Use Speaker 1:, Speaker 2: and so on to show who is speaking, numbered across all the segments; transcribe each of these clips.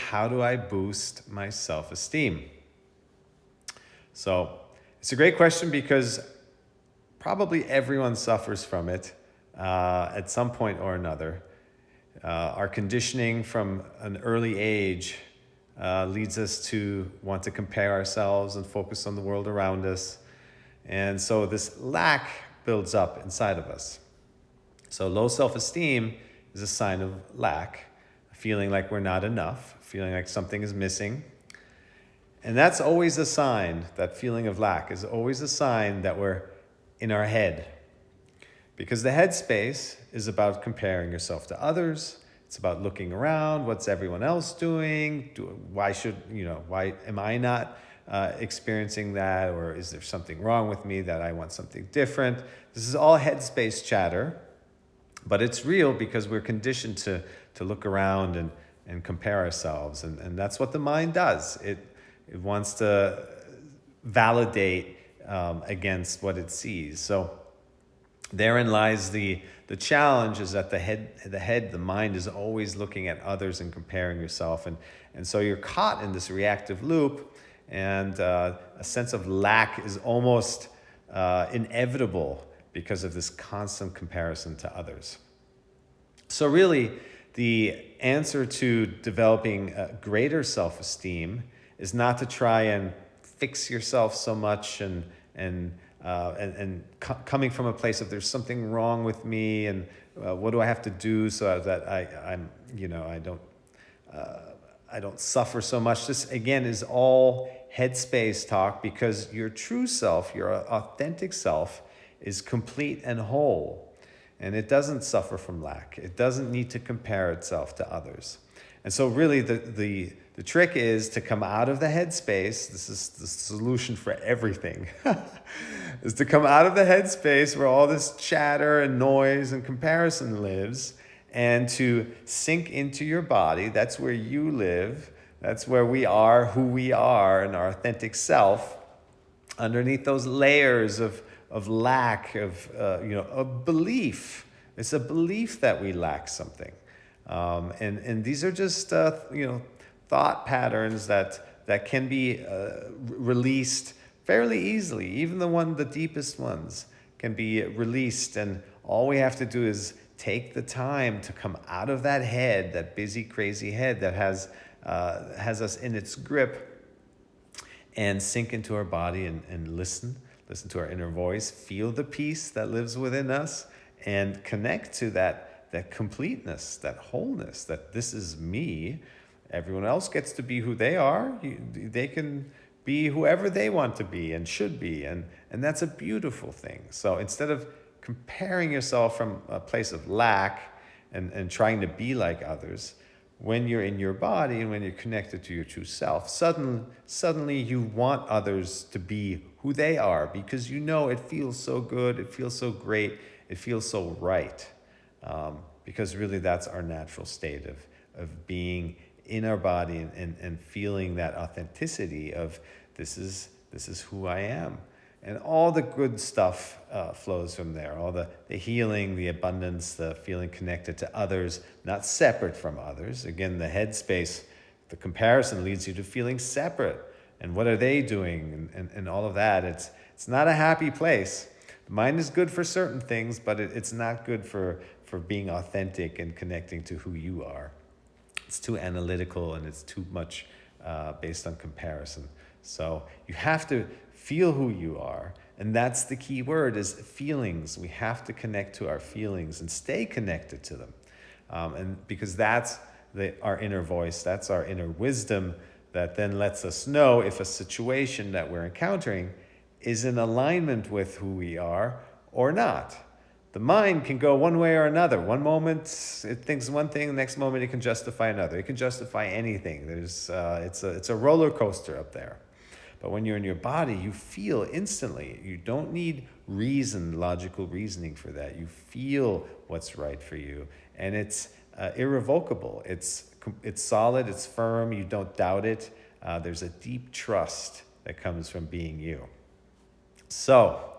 Speaker 1: how do I boost my self-esteem? So it's a great question because probably everyone suffers from it at some point or another. Our conditioning from an early age leads us to want to compare ourselves and focus on the world around us. And so this lack builds up inside of us. So low self-esteem is a sign of lack, feeling like we're not enough, feeling like something is missing. And that's always a sign, that feeling of lack is always a sign that we're in our head. Because the head space is about comparing yourself to others. It's about looking around, what's everyone else doing? Why am I not experiencing that? Or is there something wrong with me that I want something different? This is all headspace chatter, but it's real because we're conditioned to look around and compare ourselves. And that's what the mind does. It wants to validate against what it sees. So therein lies the challenge, is that the mind is always looking at others and comparing yourself. And so you're caught in this reactive loop, and a sense of lack is almost inevitable because of this constant comparison to others. So really, the answer to developing greater self-esteem is not to try and fix yourself so much and coming from a place of there's something wrong with me, and what do I have to do so that I don't suffer so much. This again is all headspace talk, because your true self, your authentic self, is complete and whole, and it doesn't suffer from lack. It doesn't need to compare itself to others. And so really the trick is to come out of the headspace. This is the solution for everything, is to come out of the headspace where all this chatter and noise and comparison lives, and to sink into your body. That's where you live. That's where we are, who we are, and our authentic self, underneath those layers of lack, of belief. It's a belief that we lack something. And these are just thought patterns that can be released fairly easily. Even the deepest ones can be released, and all we have to do is take the time to come out of that head, that busy, crazy head that has us in its grip, and sink into our body and listen to our inner voice, feel the peace that lives within us, and connect to that completeness, that wholeness, that this is me. Everyone else gets to be who they are. They can be whoever they want to be and should be. And that's a beautiful thing. So instead of comparing yourself from a place of lack and trying to be like others, when you're in your body and when you're connected to your true self, suddenly you want others to be who they are, because it feels so good, it feels so great, it feels so right. Because really that's our natural state of being in our body and feeling that authenticity of this is who I am. And all the good stuff flows from there. All the healing, the abundance, the feeling connected to others, not separate from others. Again, the headspace, the comparison leads you to feeling separate. And what are they doing? And all of that. It's not a happy place. The mind is good for certain things, but it's not good for being authentic and connecting to who you are. It's too analytical, and it's too much based on comparison. So you have to feel who you are, and that's the key word, is feelings. We have to connect to our feelings and stay connected to them, and because that's our inner voice, that's our inner wisdom that then lets us know if a situation that we're encountering is in alignment with who we are or not. The mind can go one way or another. One moment it thinks one thing, the next moment it can justify another. It can justify anything. It's a roller coaster up there. But when you're in your body, you feel instantly. You don't need logical reasoning for that. You feel what's right for you, and it's irrevocable. It's solid. It's firm. You don't doubt it. There's a deep trust that comes from being you. So,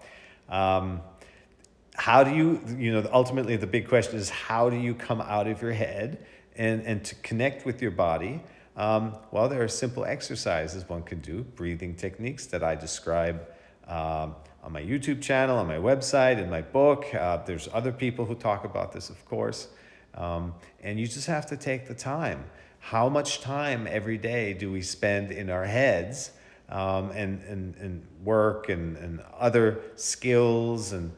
Speaker 1: how do you, ultimately the big question is, how do you come out of your head and to connect with your body? Well, there are simple exercises one can do, breathing techniques that I describe on my YouTube channel, on my website, in my book. There's other people who talk about this, of course. And you just have to take the time. How much time every day do we spend in our heads and work and other skills and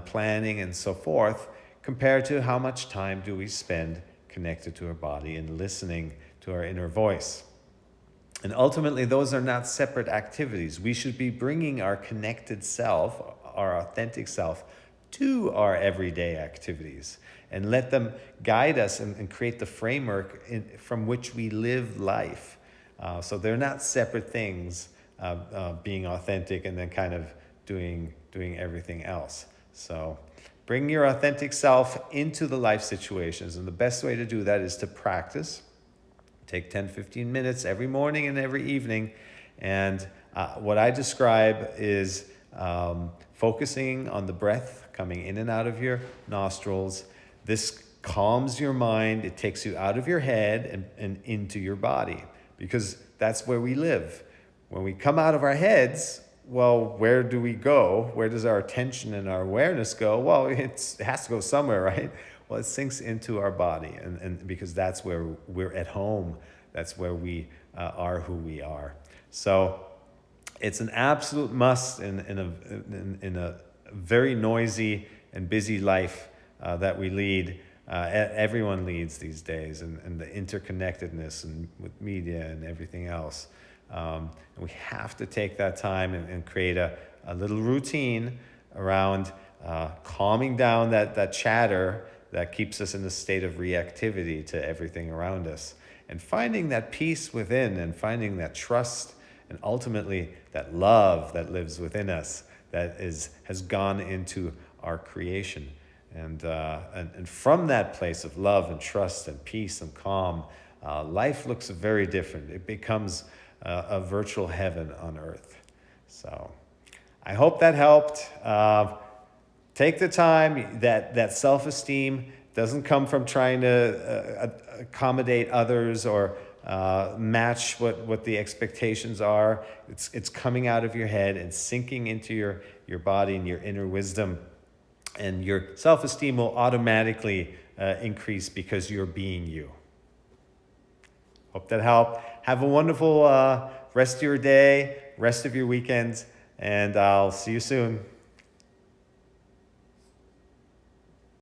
Speaker 1: planning and so forth, compared to how much time do we spend connected to our body and listening to our inner voice? And ultimately, those are not separate activities. We should be bringing our connected self, our authentic self, to our everyday activities and let them guide us and create the framework from which we live life. So they're not separate things, being authentic and then kind of doing everything else. So bring your authentic self into the life situations. And the best way to do that is to practice. Take 10, 15 minutes every morning and every evening. And what I describe is focusing on the breath coming in and out of your nostrils. This calms your mind. It takes you out of your head and into your body, because that's where we live. When we come out of our heads, well, where do we go? Where does our attention and our awareness go? Well, it has to go somewhere, right? Well, it sinks into our body, and because that's where we're at home. That's where we are who we are. So it's an absolute must in a very noisy and busy life that we lead. Everyone leads these days, and the interconnectedness and with media and everything else. And we have to take that time and create a little routine around calming down that chatter that keeps us in a state of reactivity to everything around us, and finding that peace within, and finding that trust, and ultimately that love that lives within us, that has gone into our creation. And from that place of love and trust and peace and calm, life looks very different. It becomes a virtual heaven on earth. So I hope that helped. Take the time. That self-esteem doesn't come from trying to accommodate others or match what the expectations are. It's coming out of your head and sinking into your body and your inner wisdom. And your self-esteem will automatically increase because you're being you. Hope that helped. Have a wonderful rest of your day, rest of your weekend, and I'll see you soon.